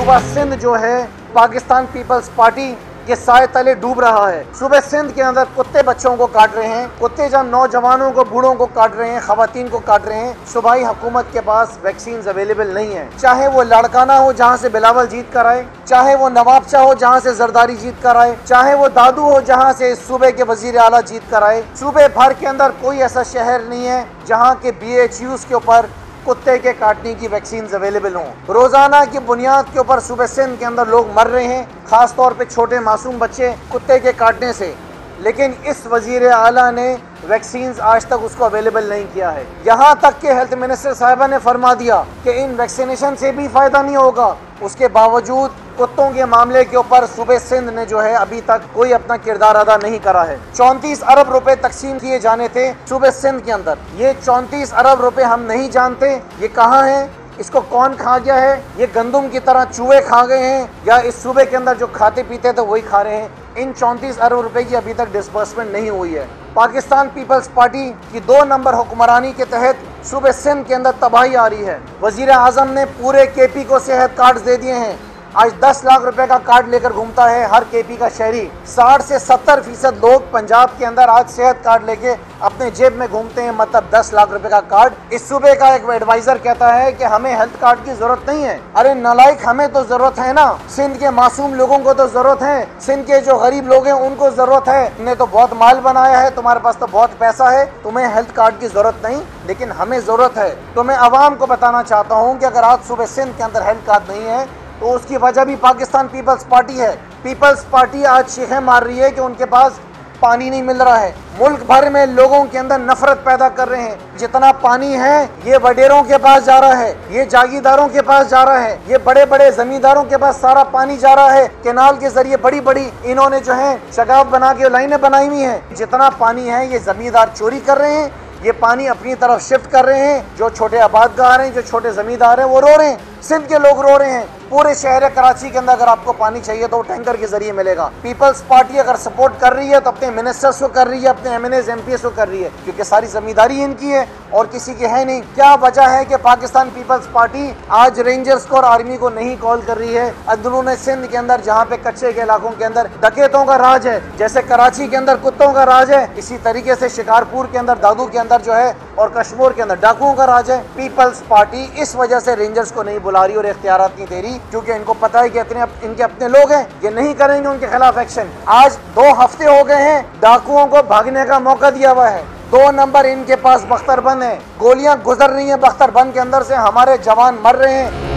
सूबा सिंध जो है पाकिस्तान पीपल्स पार्टी के साए तले डूब रहा है। सूबे सिंध के अंदर कुत्ते बच्चों को काट रहे हैं, कुत्ते जब नौजवानों को, बूढ़ों को काट रहे हैं, खवातीन को काट रहे हैं। सूबाई हुकूमत के पास वैक्सीन अवेलेबल नहीं है। चाहे वो लाड़काना हो जहाँ से बिलावल जीत कर आए, चाहे वो नवाबशाह हो जहाँ से जरदारी जीत कर आए, चाहे वो दादू हो जहाँ से इस सूबे के वजीर आला जीत कर आए। सूबे भर के अंदर कोई ऐसा शहर नहीं है जहाँ के BHUs के ऊपर कुत्ते के काटने की वैक्सीन अवेलेबल हों। रोजाना की बुनियाद के ऊपर सूबे सिंध के अंदर लोग मर रहे हैं, खास तौर पे छोटे मासूम बच्चे कुत्ते के काटने से। लेकिन इस वजीर आला ने वैक्सीन आज तक उसको अवेलेबल नहीं किया है। यहाँ तक कि हेल्थ मिनिस्टर साहिबा ने फरमा दिया कि इन वैक्सीनेशन से भी फायदा नहीं होगा। उसके बावजूद कुत्तों के मामले के ऊपर सूबे सिंध ने जो है अभी तक कोई अपना किरदार अदा नहीं करा है। 34 अरब रुपए तकसीम किए जाने थे सूबे सिंध के अंदर। ये 34 अरब रुपए हम नहीं जानते ये कहाँ हैं, इसको कौन खा गया है। ये गंदुम की तरह चूहे खा गए हैं या इस सूबे के अंदर जो खाते पीते थे वही खा रहे हैं। इन 34 अरब रुपए की अभी तक डिस्बर्समेंट नहीं हुई है। पाकिस्तान पीपल्स पार्टी की 2 नंबर हुक्मरानी के तहत सूबे सिंध के अंदर तबाही आ रही है। वजीर आजम ने पूरे KP को सेहत कार्ड दे दिए हैं। आज 10 लाख रुपए का कार्ड लेकर घूमता है हर KP का शहरी। 60 से 70% लोग पंजाब के अंदर आज सेहत कार्ड लेके अपने जेब में घूमते हैं, मतलब 10 लाख रुपए का कार्ड। इस सूबे का एक एडवाइजर कहता है कि हमें हेल्थ कार्ड की जरूरत नहीं है। अरे नालायक, हमें तो जरूरत है ना। सिंध के मासूम लोगों को तो जरूरत है, सिंध के जो गरीब लोग हैं उनको जरूरत है। तुमने तो बहुत माल बनाया है, तुम्हारे पास तो बहुत पैसा है, तुम्हें हेल्थ कार्ड की जरूरत नहीं, लेकिन हमें जरूरत है। तो मैं आवाम को बताना चाहता हूँ कि अगर आज सूबे सिंध के अंदर हेल्थ कार्ड नहीं है तो उसकी वजह भी पाकिस्तान पीपल्स पार्टी है। पीपल्स पार्टी आज चीखें मार रही है कि उनके पास पानी नहीं मिल रहा है। मुल्क भर में लोगों के अंदर नफरत पैदा कर रहे हैं। जितना पानी है ये वडेरों के पास जा रहा है, ये जागीरदारों के पास जा रहा है, ये बड़े बड़े जमींदारों के पास सारा पानी जा रहा है। केनाल के जरिए बड़ी बड़ी इन्होंने जो है शगाफ बना के लाइनें बनाई हुई हैं। जितना पानी है ये जमींदार चोरी कर रहे हैं, ये पानी अपनी तरफ शिफ्ट कर रहे हैं। जो छोटे आबादगार हैं, जो छोटे जमींदार हैं वो रो रहे हैं, सिंध के लोग रो रहे हैं। पूरे शहर कराची के अंदर अगर आपको पानी चाहिए तो टैंकर के जरिए मिलेगा। पीपल्स पार्टी अगर सपोर्ट कर रही है तो अपने मिनिस्टर्स को कर रही है, अपने MNAs MPs को कर रही है, क्योंकि सारी जमींदारी इनकी है और किसी की है नहीं। क्या वजह है कि पाकिस्तान पीपल्स पार्टी आज रेंजर्स को और आर्मी को नहीं कॉल कर रही है? अंदरून सिंध के अंदर जहाँ पे कच्चे के इलाकों के अंदर डकैतों का राज है, जैसे कराची के अंदर कुत्तों का राज है, इसी तरीके से शिकारपुर के अंदर, दादू के अंदर जो है और कश्मीर के अंदर डाकुओं का राज है। पीपल्स पार्टी इस वजह से रेंजर्स को नहीं बुला रही और इख्तियारात नहीं दे रही, क्योंकि इनको पता है कि इनके अपने लोग हैं, ये नहीं करेंगे उनके खिलाफ एक्शन। आज 2 हफ्ते हो गए हैं डाकुओं को भागने का मौका दिया हुआ है। 2 नंबर इनके पास बख्तरबंद है, गोलियां गुजर रही हैं बख्तरबंद के अंदर से, हमारे जवान मर रहे हैं।